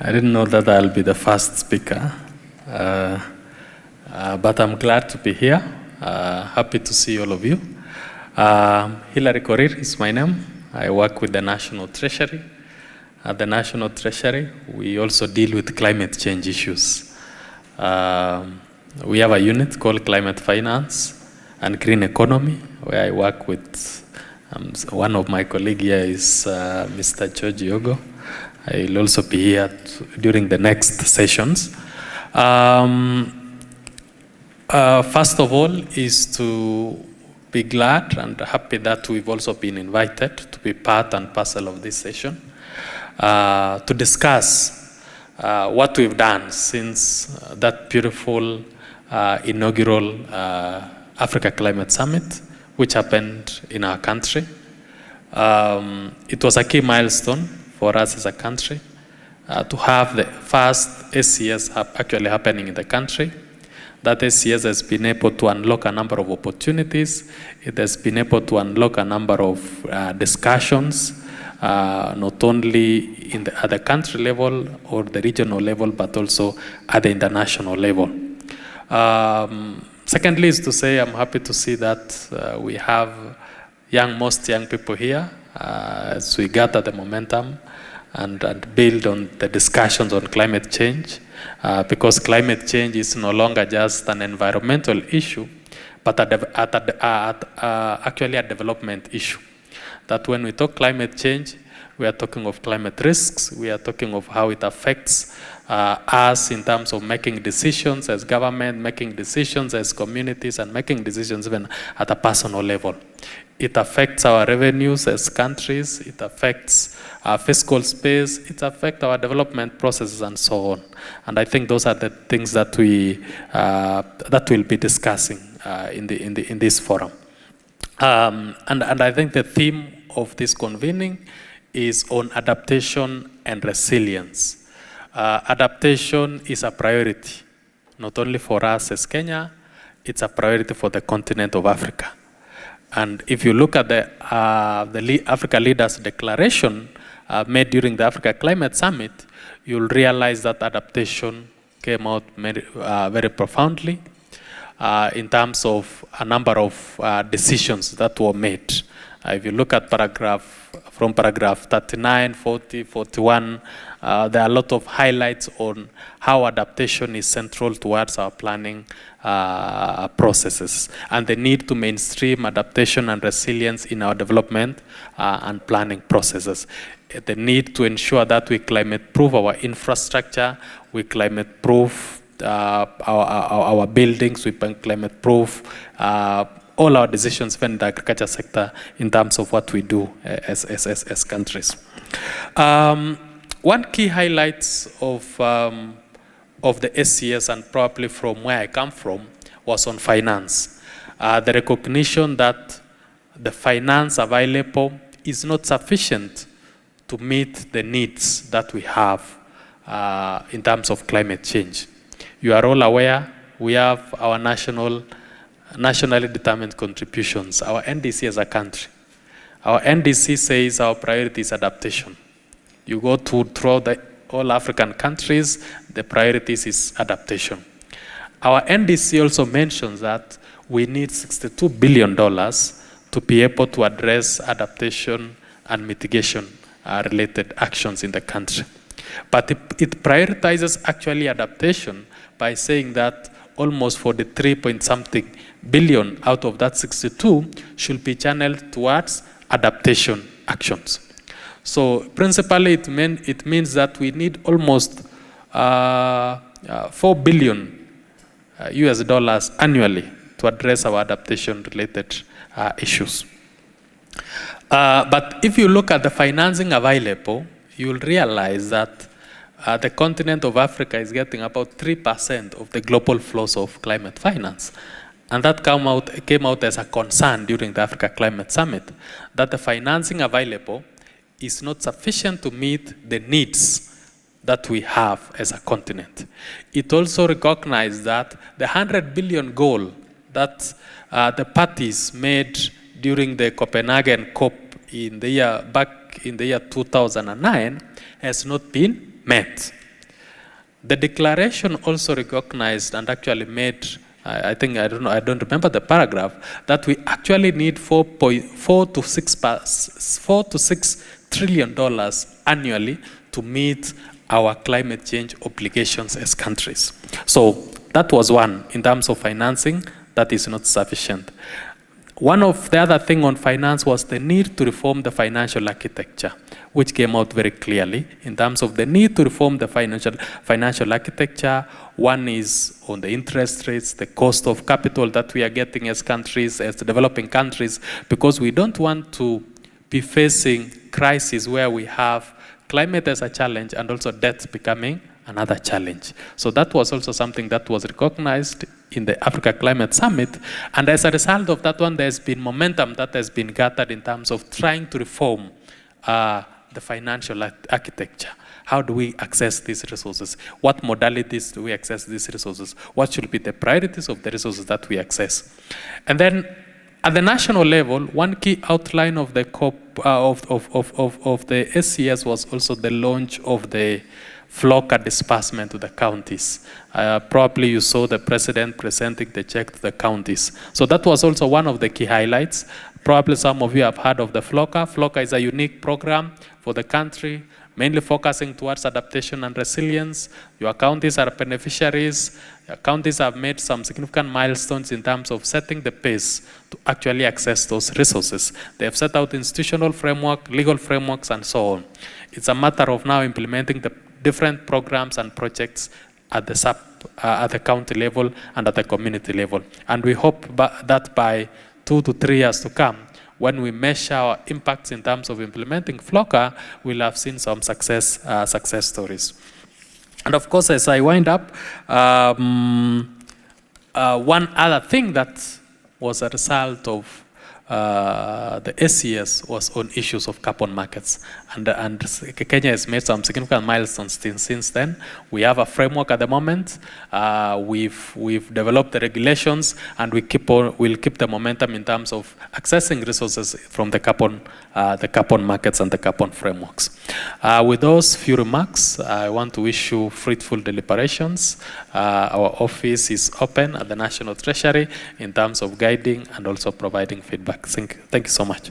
I didn't know that I'll be the first speaker, but I'm glad to be here. Happy to see all of you. Hilary Korir is my name. I work with the National Treasury. At the National Treasury, we also deal with climate change issues. We have a unit called Climate Finance and Green Economy, where I work with one of my colleagues here is Mr. George Yogo. I will also be here during the next sessions. First of all is to be glad and happy that we've also been invited to be part and parcel of this session to discuss what we've done since that beautiful inaugural Africa Climate Summit, which happened in our country. It was a key milestone for us as a country to have the first ACS actually happening in the country. That ACS has been able to unlock a number of opportunities. It has been able to unlock a number of discussions, not only at the country level or the regional level, but also at the international level. Secondly is to say I'm happy to see that we have most young people here as we gather the momentum and build on the discussions on climate change, because climate change is no longer just an environmental issue, but actually a development issue. That when we talk climate change, we are talking of climate risks, we are talking of how it affects us in terms of making decisions as government, making decisions as communities, and making decisions even at a personal level. It affects our revenues as countries, it affects our fiscal space, it affects our development processes and so on. And I think those are the things that we'll be discussing in this forum. And I think the theme of this convening is on adaptation and resilience. Adaptation is a priority, not only for us as Kenya, it's a priority for the continent of Africa. And if you look at the Africa Leaders Declaration made during the Africa Climate Summit, you'll realize that adaptation came out very profoundly in terms of a number of decisions that were made. If you look at from paragraph 39, 40, 41, there are a lot of highlights on how adaptation is central towards our planning processes and the need to mainstream adaptation and resilience in our development and planning processes. The need to ensure that we climate-proof our infrastructure, we climate-proof our buildings, we climate-proof all our decisions in the agriculture sector in terms of what we do as countries. One key highlights of the ACS, and probably from where I come from, was on finance. The recognition that the finance available is not sufficient to meet the needs that we have in terms of climate change. You are all aware we have our nationally determined contributions, our NDC as a country. Our NDC says our priority is adaptation. You go throughout all African countries, the priorities is adaptation. Our NDC also mentions that we need $62 billion to be able to address adaptation and mitigation related actions in the country. But it prioritizes actually adaptation by saying that almost 43-point-something billion out of that 62 should be channeled towards adaptation actions. So principally it means that we need almost $4 billion US dollars annually to address our adaptation related issues. But if you look at the financing available, you'll realize that the continent of Africa is getting about 3% of the global flows of climate finance. And that came out as a concern during the Africa Climate Summit, that the financing available is not sufficient to meet the needs that we have as a continent. It also recognized that the 100 billion goal that the parties made during the Copenhagen COP back in the year 2009 has not been met. The declaration also recognized and actually made, I think, I don't know, I don't remember the paragraph, that we actually need $4 to $6 trillion annually to meet our climate change obligations as countries. So that was one. In terms of financing, that is not sufficient. One of the other thing on finance was the need to reform the financial architecture, which came out very clearly in terms of the need to reform the financial architecture. One is on the interest rates, the cost of capital that we are getting as countries, as developing countries, because we don't want to be facing crises where we have climate as a challenge and also debt becoming another challenge. So that was also something that was recognized in the Africa Climate Summit. And as a result of that one, there's been momentum that has been gathered in terms of trying to reform the financial architecture. How do we access these resources? What modalities do we access these resources? What should be the priorities of the resources that we access? And then at the national level, one key outline of the of the ACS was also the launch of the FLLoCA disbursement to the counties. Probably you saw the president presenting the check to the counties. So that was also one of the key highlights. Probably some of you have heard of the FLLoCA. FLLoCA is a unique program for the country, mainly focusing towards adaptation and resilience. Your counties are beneficiaries. Your counties have made some significant milestones in terms of setting the pace to actually access those resources. They have set out institutional framework, legal frameworks, and so on. It's a matter of now implementing the different programs and projects at the county level and at the community level. And we hope that by 2 to 3 years to come, when we measure our impacts in terms of implementing FLLoCA, we'll have seen some success stories. And of course, as I wind up, one other thing that was a result of the ACS was on issues of carbon markets. And Kenya has made some significant milestones since then. We have a framework at the moment. We've developed the regulations, and we'll keep the momentum in terms of accessing resources from the carbon markets and the carbon frameworks. With those few remarks, I want to wish you fruitful deliberations. Our office is open at the National Treasury in terms of guiding and also providing feedback. Thank you so much.